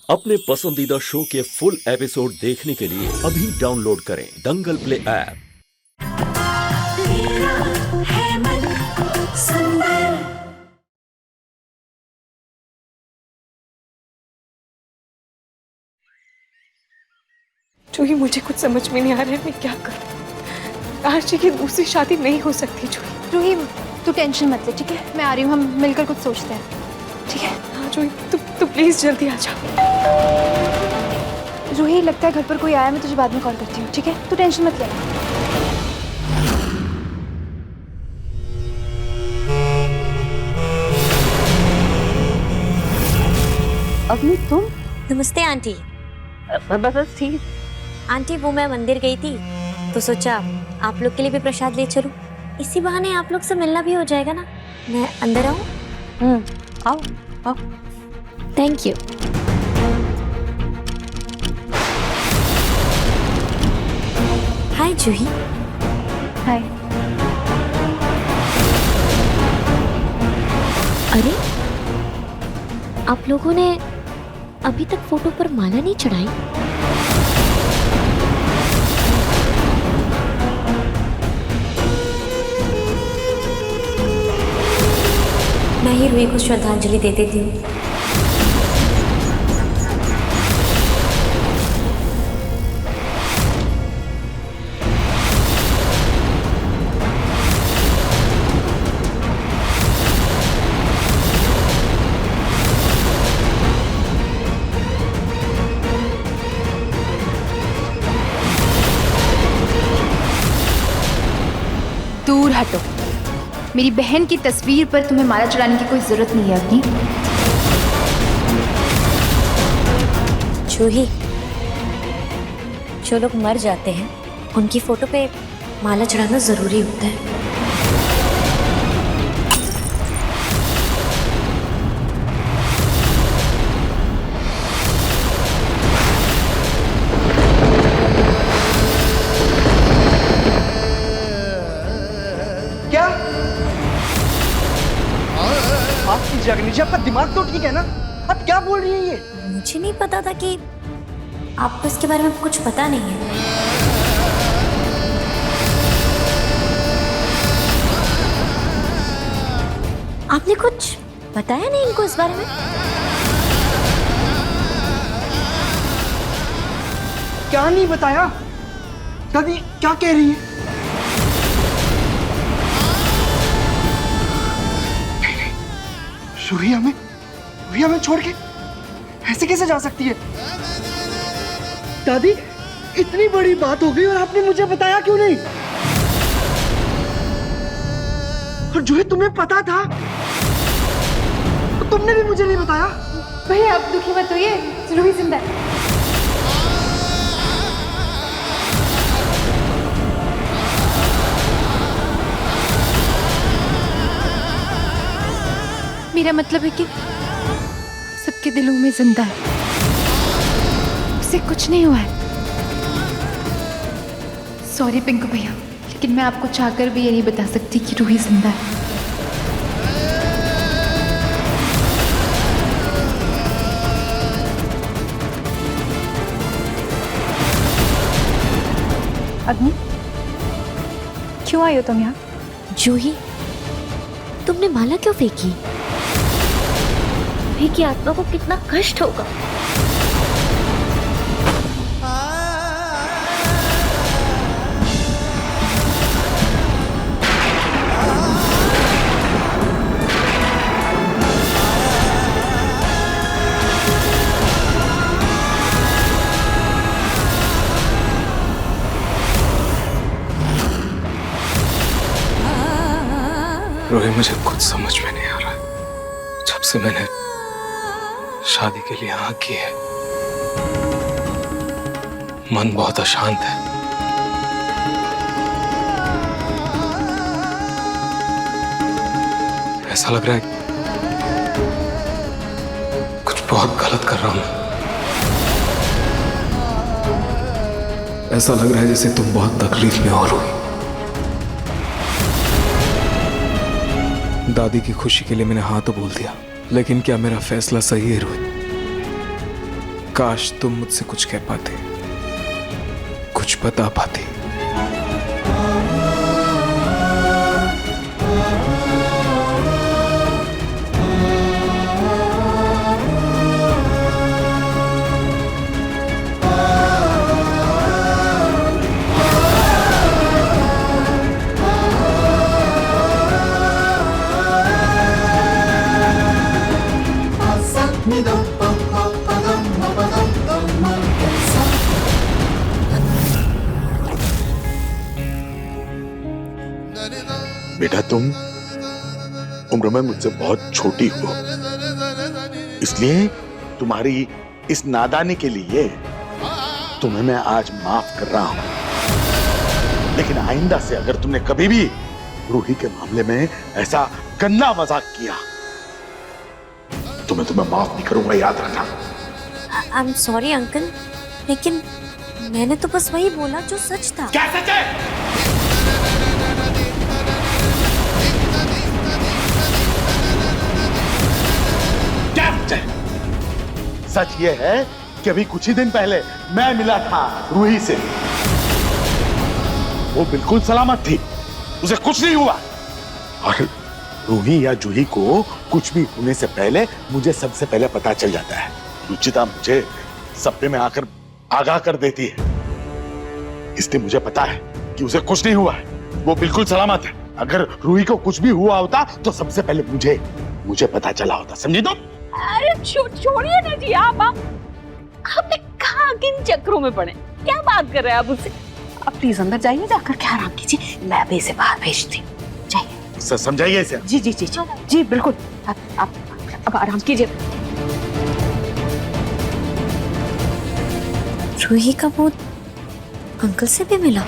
अपने पसंदीदा शो के फुल एपिसोड देखने के लिए अभी डाउनलोड करें दंगल प्ले ऐप। जूही, मुझे कुछ समझ में नहीं आ रहा है, मैं क्या करूं। आरची की दूसरी शादी नहीं हो सकती। जूही, तू टेंशन मत ले, ठीक है? मैं आ रही हूँ, हम मिलकर कुछ सोचते हैं, ठीक है? हाँ जूही, तू प्लीज जल्दी आ जा। जूही, लगता है घर पर कोई आया, मैं तुझे बाद में कॉल करती हूँ, ठीक है? तू टेंशन मत लेना। अग्नि, तुम? नमस्ते आंटी। बस ठीक। आंटी, वो मैं मंदिर गई थी तो सोचा आप लोग के लिए भी प्रसाद ले चलूं। इसी बहाने आप लोग से मिलना भी हो जाएगा ना। मैं अंदर आऊं? आओ आओ। Thank you. Hi Juhi. Hi. अरे, आप लोगों ने अभी तक फोटो पर माला नहीं चढ़ाई? मैं ही रूही को श्रद्धांजलि दे देती हूँ। दूर हटो। मेरी बहन की तस्वीर पर तुम्हें माला चढ़ाने की कोई जरूरत नहीं है अग्नि। जूही, जो लोग मर जाते हैं उनकी फोटो पे माला चढ़ाना जरूरी होता है। क्या आप कीजिए अग्नि जी, आपका दिमाग तो ठीक है ना? आप क्या बोल रही है ये? मुझे नहीं पता था कि आपको इसके बारे में कुछ पता नहीं है। आपने कुछ बताया नहीं इनको इस बारे में? क्या नहीं बताया? दादी क्या कह रही है? रूही हमें छोड़ के ऐसे कैसे जा सकती है? दादी, इतनी बड़ी बात हो गई और आपने मुझे बताया क्यों नहीं? और जो है तुम्हें पता था तो तुमने भी मुझे नहीं बताया। भैया, आप दुखी मत होइए, रूही जिंदा है। मेरा मतलब है कि सबके दिलों में जिंदा है, उसे कुछ नहीं हुआ है। सॉरी पिंकू भैया, लेकिन मैं आपको चाहकर भी ये नहीं बता सकती कि रूही जिंदा है। अग्नि, क्यों आई हो तुम यहाँ? जूही, तुमने माला क्यों फेंकी? रूही की आत्मा को कितना कष्ट होगा। रोही, मुझे कुछ समझ में नहीं आ रहा। जब से मैंने शादी के लिए हाँ की है, मन बहुत अशांत है। ऐसा लग रहा है कुछ बहुत गलत कर रहा हूं। ऐसा लग रहा है जैसे तुम बहुत तकलीफ में हो रोही। दादी की खुशी के लिए मैंने हाँ तो बोल दिया, लेकिन क्या मेरा फैसला सही है रोहित? काश तुम मुझसे कुछ कह पाते, कुछ बता पाते। बेटा, तुम उम्र में मुझसे बहुत छोटी हो, इसलिए तुम्हारी इस नादानी के लिए तुम्हें मैं आज माफ कर रहा हूं। लेकिन आइंदा से अगर तुमने कभी भी रूही के मामले में ऐसा गंदा मजाक किया तो मैं तुम्हें माफ नहीं करूंगा, याद रखना। आई एम सॉरी अंकल, लेकिन मैंने तो बस वही बोला जो सच था। क्या सच है? सच ये है कि अभी कुछ ही दिन पहले मैं मिला था रूही से। वो बिल्कुल सलामत थी, उसे कुछ नहीं हुआ। और रूही या जूही को कुछ भी होने से पहले मुझे सबसे पहले पता चल जाता है। रुचिता मुझे सपने में आकर आगाह कर देती है, इसलिए मुझे पता है कि उसे कुछ नहीं हुआ है, वो बिल्कुल सलामत है। अगर रूही को कुछ भी हुआ होता तो सबसे पहले मुझे पता चला होता, समझी तुम? अरे छोड़िए ना जी, आपने कहाँ किन चक्रों में पड़े? क्या बात कर रहे हैं आप उससे? आप प्लीज अंदर जाइए, जाकर के आराम कीजिए, मैं अभी इसे बाहर भेजती हूँ। जाइए। समझाइए इसे। जी जी जी जी बिल्कुल, आप अब आराम कीजिए। रूही का भूत अंकल से भी मिला?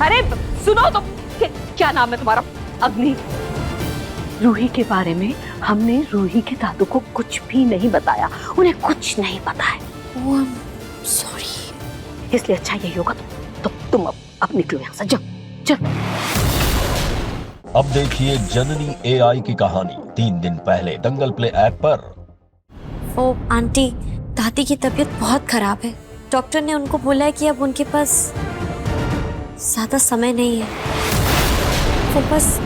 अरे सुनो तो, क्या नाम है तुम्हारा? अग्नि। रूही के बारे में हमने रूही के दादू को कुछ भी नहीं बताया, उन्हें कुछ नहीं पता है। Oh sorry. इसलिए अच्छा यही होगा तो तुम अब निकलो यहाँ से, जाओ चलो। अब देखिए जननी एआई की कहानी 3 दिन पहले दंगल प्ले ऐप पर। ओ आंटी, दादी की तबीयत बहुत खराब है। डॉक्टर ने उनको बोला है कि अब उनके पास ज्यादा समय नहीं है, वो बस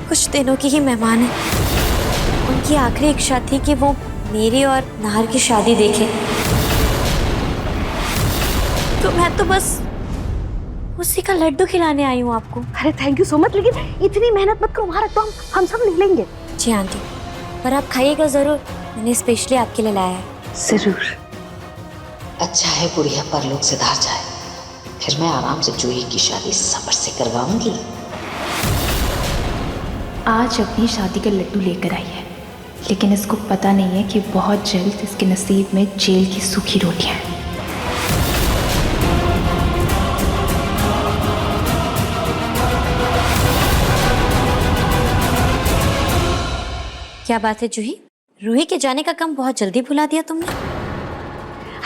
कुछ दिनों की ही मेहमान है। उनकी आखिरी इच्छा थी कि वो मेरी और नाहर की शादी देखे, तो मैं तो बस उसी का लड्डू खिलाने आई हूँ आपको। अरे थैंक यू सो मच, लेकिन इतनी मेहनत मत करो, वहाँ रख दो, हम सब ले लेंगे। जी आंटी, पर आप खाइएगा जरूर, मैंने स्पेशली आपके लिए लाया है। जरूर। अच्छा है गुड़िया परलोक से धार जाए, फिर मैं आराम से जूही की शादी सब्र से करवाऊंगी। आज अपनी शादी का लड्डू लेकर आई है, लेकिन इसको पता नहीं है कि बहुत जल्द इसके नसीब में जेल की सूखी रोटियां हैं। क्या बात है जूही, रूही के जाने का काम बहुत जल्दी भुला दिया तुमने।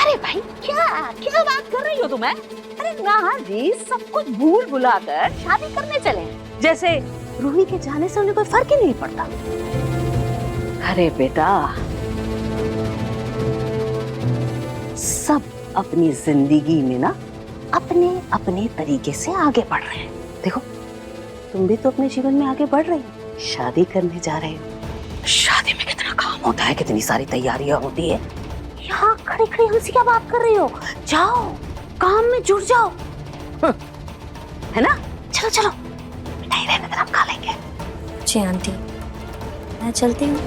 अरे भाई क्या बात कर रही हो तुम? अरे नाहर जी सब कुछ भूल भुलाकर शादी करने चले, जैसे रूही के जाने से उन्हें कोई फर्क ही नहीं पड़ता। अरे बेटा, सब अपनी जिंदगी में ना अपने अपने तरीके से आगे बढ़ रहे हैं। देखो तुम भी तो अपने जीवन में आगे बढ़ रही हो, शादी करने जा रहे हो। शादी में कितना काम होता है, कितनी सारी तैयारियां होती है। यहाँ खड़ी खड़ी हमसे क्या बात कर रही हो? जाओ काम में जुट जाओ, है ना? चलो चलो, मिठाई रहने देना, हम खा लेंगे। जी आंटी, मैं चलती हूँ।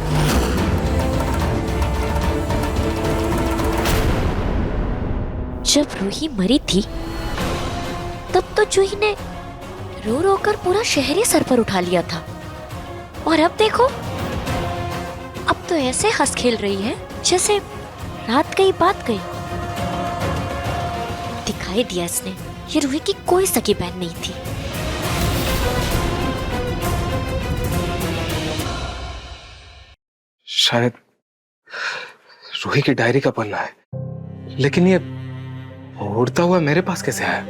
जब रूही मरी थी तब तो जूही ने रो रो कर पूरा शहर ही सर पर उठा लिया था, और अब देखो, अब तो ऐसे हंस खेल रही है जैसे रात गई बात गई। दिखाई दिया इसने, ये रूही की कोई सगी बहन नहीं थी। शायद रूही की डायरी का पन्ना है, लेकिन ये उड़ता हुआ मेरे पास कैसे आया?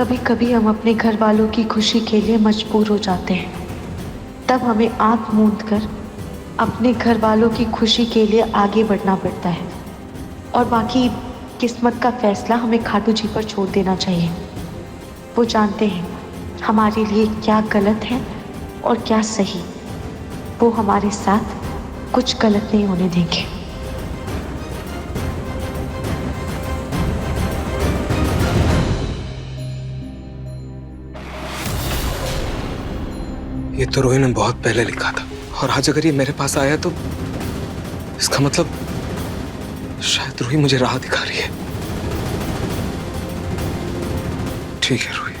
कभी कभी हम अपने घर वालों की खुशी के लिए मजबूर हो जाते हैं, तब हमें आंख मूंद कर अपने घर वालों की खुशी के लिए आगे बढ़ना पड़ता है और बाकी किस्मत का फैसला हमें खाटू जी पर छोड़ देना चाहिए। वो जानते हैं हमारे लिए क्या गलत है और क्या सही। वो हमारे साथ कुछ गलत नहीं होने देंगे। ये तो रोही ने बहुत पहले लिखा था, और आज अगर ये मेरे पास आया तो इसका मतलब शायद रोही मुझे राह दिखा रही है। ठीक है रोही,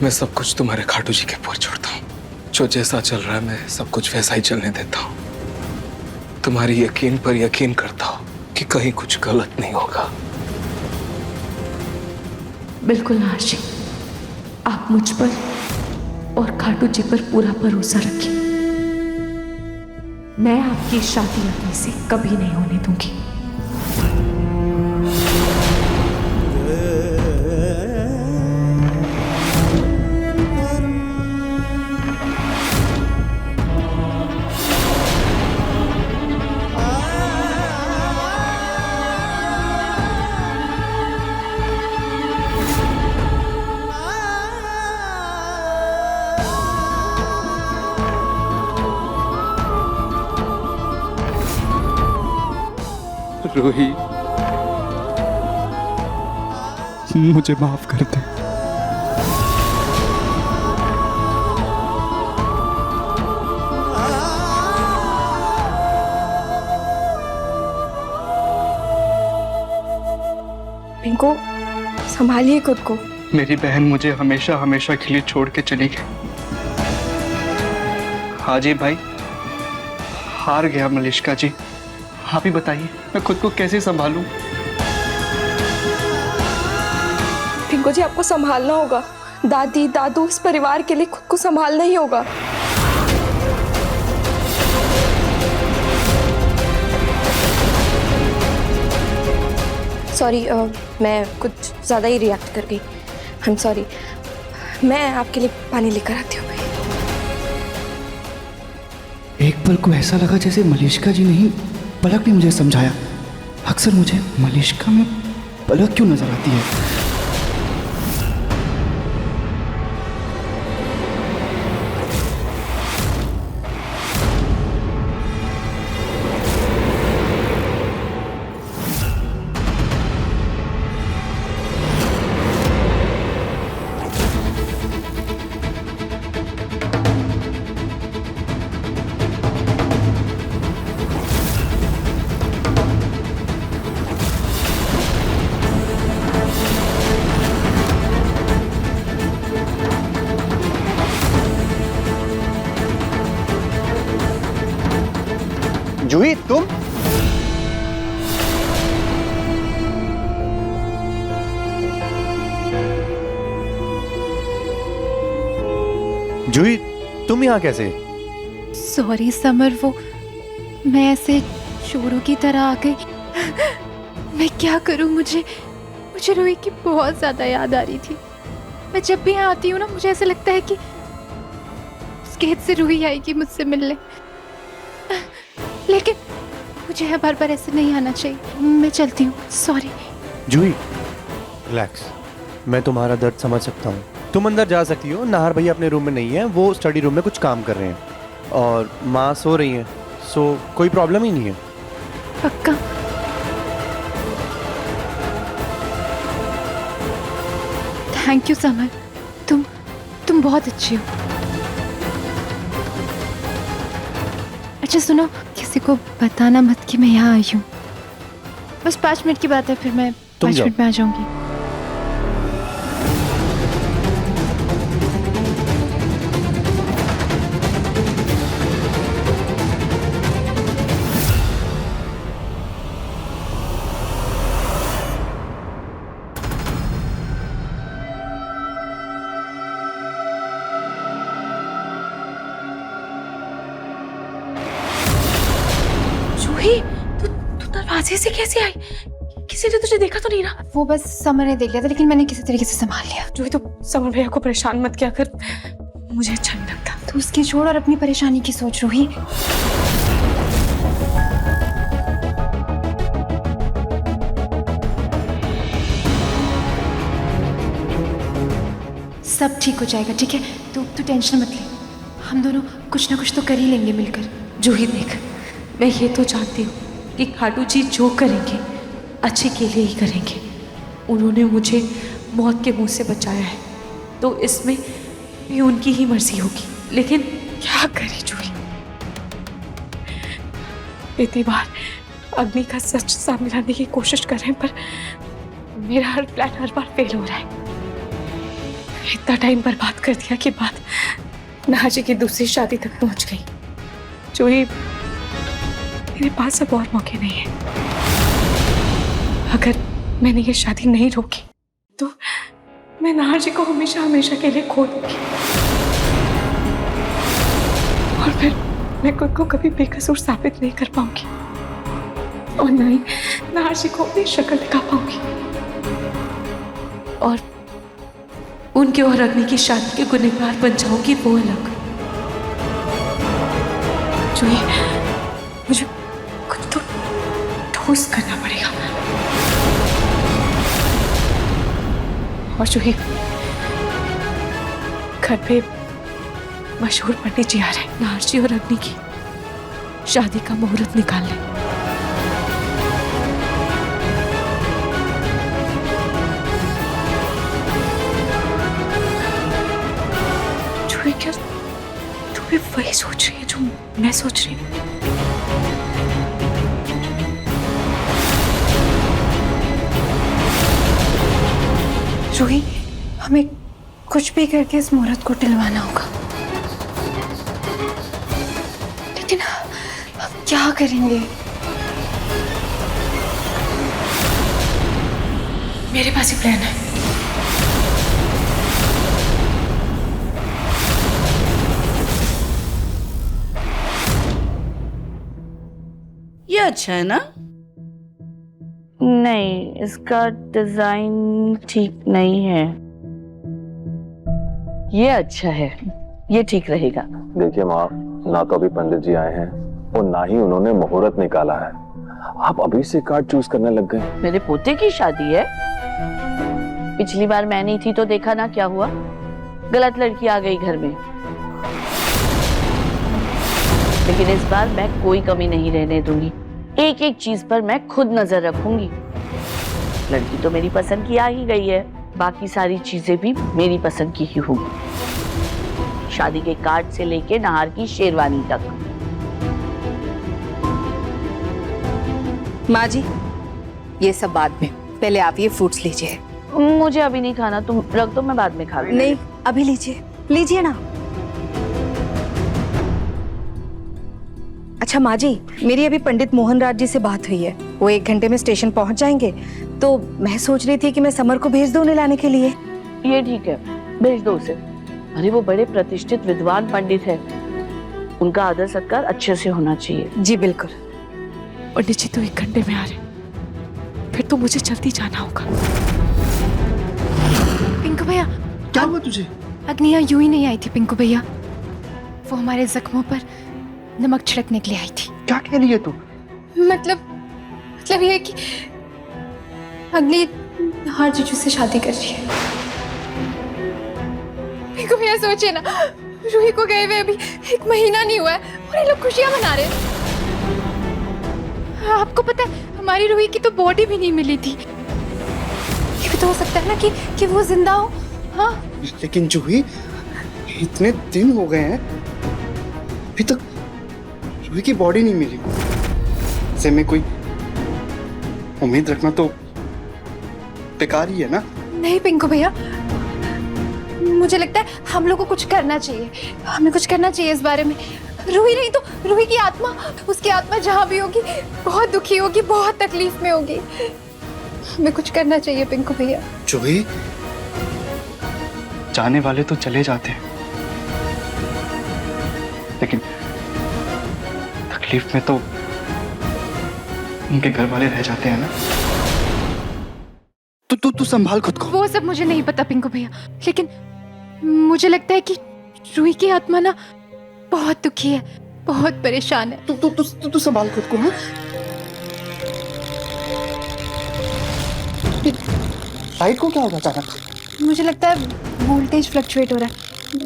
मैं सब कुछ तुम्हारे खाटू जी के ऊपर छोड़ता हूँ। जो जैसा चल रहा है मैं सब कुछ वैसा ही चलने देता हूँ। तुम्हारी यकीन पर यकीन करता हूँ कि कहीं कुछ गलत नहीं होगा। बिल्कुल नाश, आप मुझ पर और खाटू जी पर पूरा भरोसा रखिए। मैं आपकी शादी अपने से कभी नहीं होने दूंगी। रोही, मुझे माफ कर दे। पिंकू, संभालिए खुद को। मेरी बहन मुझे हमेशा हमेशा के लिए छोड़ के चली गई। हाजी भाई हार गया। मलिष्का जी, आप ही बताइए मैं खुद को कैसे संभालूं? पिंकू जी, आपको संभालना होगा। दादी दादू इस परिवार के लिए खुद को संभालना ही होगा। सॉरी, मैं कुछ ज़्यादा ही रिएक्ट कर गई। I am sorry. मैं आपके लिए पानी लेकर आती हूँ। एक पल को ऐसा लगा जैसे मलिष्का जी नहीं, पलक ने मुझे समझाया। अक्सर मुझे मलिष्का में पलक क्यों नजर आती है? जूही, तुम? जूही, तुम यहाँ कैसे? सॉरी समर, वो मैं ऐसे चोरों की तरह आ गई। मैं क्या करूं? मुझे रोही की बहुत ज्यादा याद आ रही थी। मैं जब भी यहाँ आती हूँ ना, मुझे ऐसा लगता है कि उस खेत से रोही आएगी मुझसे मिलने। लेकिन मुझे यहाँ बार बार ऐसे नहीं आना चाहिए। मैं चलती हूँ, सॉरी। जूही, रिलैक्स। मैं तुम्हारा दर्द समझ सकता हूँ। तुम अंदर जा सकती हो। नाहर भैया अपने रूम में नहीं है, वो स्टडी रूम में कुछ काम कर रहे हैं और माँ सो रही हैं, सो कोई प्रॉब्लम ही नहीं है। पक्का? थैंक यू समर, तुम बहुत अच्छी हो। अच्छा सुनो, किसी को बताना मत कि मैं यहाँ आई हूँ। बस 5 मिनट की बात है, फिर मैं 5 मिनट में आ जाऊंगी। जूही, तू दरवाजे से कैसे आई? किसी ने तुझे देखा तो नहीं ना? वो बस समर ने देख लिया था, लेकिन मैंने किसी तरीके से संभाल लिया। जो तो समर भैया को परेशान मत किया कर, मुझे अच्छा नहीं लगता। तो उसकी छोड़ और अपनी परेशानी की सोच रूही। सब ठीक हो जाएगा, ठीक है? तू टेंशन मत ले, हम दोनों कुछ ना कुछ तो कर ही लेंगे मिलकर। जूही देख, मैं ये तो जानती हूँ कि खाटू जी जो करेंगे अच्छे के लिए ही करेंगे। उन्होंने मुझे मौत के मुंह से बचाया है, तो इसमें भी उनकी ही मर्जी होगी। लेकिन क्या करे जूही, इतनी बार अग्नि का सच सामने लाने की कोशिश कर रहे हैं, पर मेरा हर प्लान हर बार फेल हो रहा है। इतना टाइम बर्बाद कर दिया कि बात नाजी की दूसरी शादी तक पहुंच गई। जूही, मेरे पास अब और मौके नहीं है। अगर मैंने ये शादी नहीं रोकी तो मैं नाहर जी को हमेशा हमेशा के लिए खो दूंगी, और फिर मैं खुद को कभी बेकसूर साबित नहीं कर पाऊंगी, और ना ही नाहर जी को अपनी शक्ल दिखा पाऊंगी। और उनके और अग्नि की शादी के गुनहगार बन जाऊंगी, वो अलग। जूही, मुझे कुछ तो ठोस करना पड़ेगा। और जूही, घर पे मशहूर पंडित जी आ रहे हैं, नाहर जी और अग्नि की शादी का मुहूर्त निकाल लें। जूही, क्या तू भी वही सोच रही है जो मैं सोच रही हूँ? रूही, हमें कुछ भी करके इस मुहूर्त को टिलवाना होगा, लेकिन हम क्या करेंगे? मेरे पास ही प्लान है। ये अच्छा है ना? नहीं, इसका डिजाइन ठीक नहीं है। ये अच्छा है, ये ठीक रहेगा। देखिए माँ, ना तो अभी पंडित जी आए हैं और ना ही उन्होंने मुहूर्त निकाला है। आप अभी से कार्ड चूज करने लग गए। मेरे पोते की शादी है। पिछली बार मैं नहीं थी तो देखा ना क्या हुआ, गलत लड़की आ गई घर में। लेकिन इस बार मैं कोई कमी नहीं रहने दूंगी। एक एक चीज पर मैं खुद नजर रखूंगी। लड़की तो मेरी पसंद की आ ही गई है, बाकी सारी चीजें भी मेरी पसंद की ही होंगी। शादी के कार्ड से लेके नाहर की शेरवानी तक। माँ जी, ये सब बाद में, पहले आप ये फ्रूट्स लीजिए। मुझे अभी नहीं खाना, तुम रख दो, मैं बाद में खा लूंगी। नहीं, अभी लीजिए, लीजिए ना। अच्छा माँ जी, मेरी अभी पंडित मोहन राज जी से बात हुई है। वो 1 घंटे में स्टेशन पहुंच जाएंगे, तो मैं सोच रही थी कि मैं समर को भेज दूं उन्हें लाने के लिए। ये ठीक है, भेज दो उसे। अरे वो बड़े प्रतिष्ठित विद्वान पंडित है, उनका आदर सत्कार अच्छे से होना चाहिए। जी बिल्कुल। पंडित जी तो 1 घंटे में आ रहे, फिर तो मुझे जल्दी जाना होगा। पिंकू भैया, क्या हुआ तुझे? अग्नि यूं ही नहीं आई थी पिंकू भैया, वो हमारे जख्मों पर नमक छिड़कने के लिए आई थी। क्या कह रही है तू? मतलब ये कि अग्नि नाहर जीजू से शादी कर रही है। पिंकू भैया सोचिए ना, रूही को गए हुए अभी 1 महीना नहीं हुआ है और ये लोग खुशियां मना रहे हैं। आपको पता है, हमारी रूही की तो बॉडी भी नहीं मिली थी। ये भी तो हो सकता है ना कि वो जिंदा हो। हाँ, लेकिन जूही, इतने दिन हो गए हैं, अभी तक रूही की बॉडी नहीं मिली। ऐसे में कोई उम्मीद रखना तो बेकार ही है ना? नहीं पिंकू भैया, मुझे लगता है हम लोग को कुछ करना चाहिए। हमें कुछ करना चाहिए इस बारे में। रूही नहीं तो रूही की आत्मा, उसकी आत्मा जहाँ भी होगी बहुत दुखी होगी, बहुत तकलीफ में होगी। हमें कुछ करना चाहिए पिंकू भैया। जूही, जाने वाले तो चले जाते हैं, लेकिन तकलीफ में तो उनके घर वाले रह जाते हैं ना। तू संभाल खुद को। वो सब मुझे नहीं पता पिंकू भैया, लेकिन मुझे लगता है कि रूही की आत्मा ना बहुत दुखी है, बहुत परेशान है। तू संभाल खुद को। हाँ, लाइट को क्या होगा अचानक? मुझे लगता है वोल्टेज फ्लक्चुएट हो रहा है,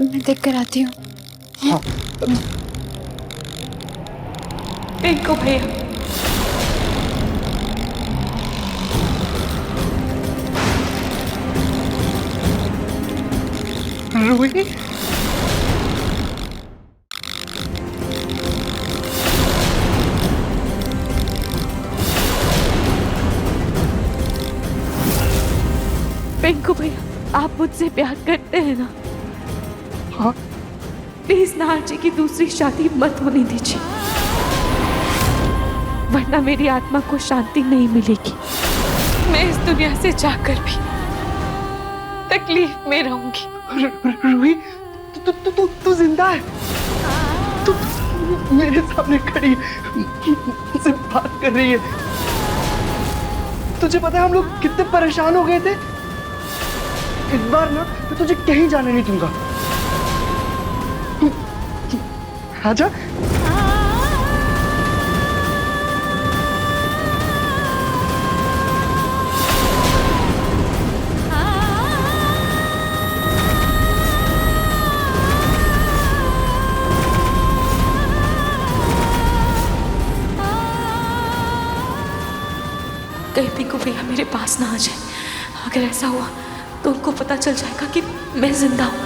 मैं देख कर आती हूँ। हाँ। पिंकू भैया, रूही, पिंकू भैया, आप मुझसे प्यार करते हैं ना? हाँ। प्लीज नाहर जी की दूसरी शादी मत होने दीजिए, वरना मेरी आत्मा को शांति नहीं मिलेगी। मैं इस दुनिया से जाकर भी तकलीफ में रहूंगी। रूही, तू जिंदा है। तू मेरे सामने खड़ी मुझसे बात कर रही है। तुझे पता है हम लोग कितने परेशान हो गए थे। इस बार ना मैं तुझे कहीं जाने नहीं दूंगा। आजा। कहीं पिंकू भैया मेरे पास ना आ जाए। अगर ऐसा हुआ तो उनको पता चल जाएगा कि मैं जिंदा हूं।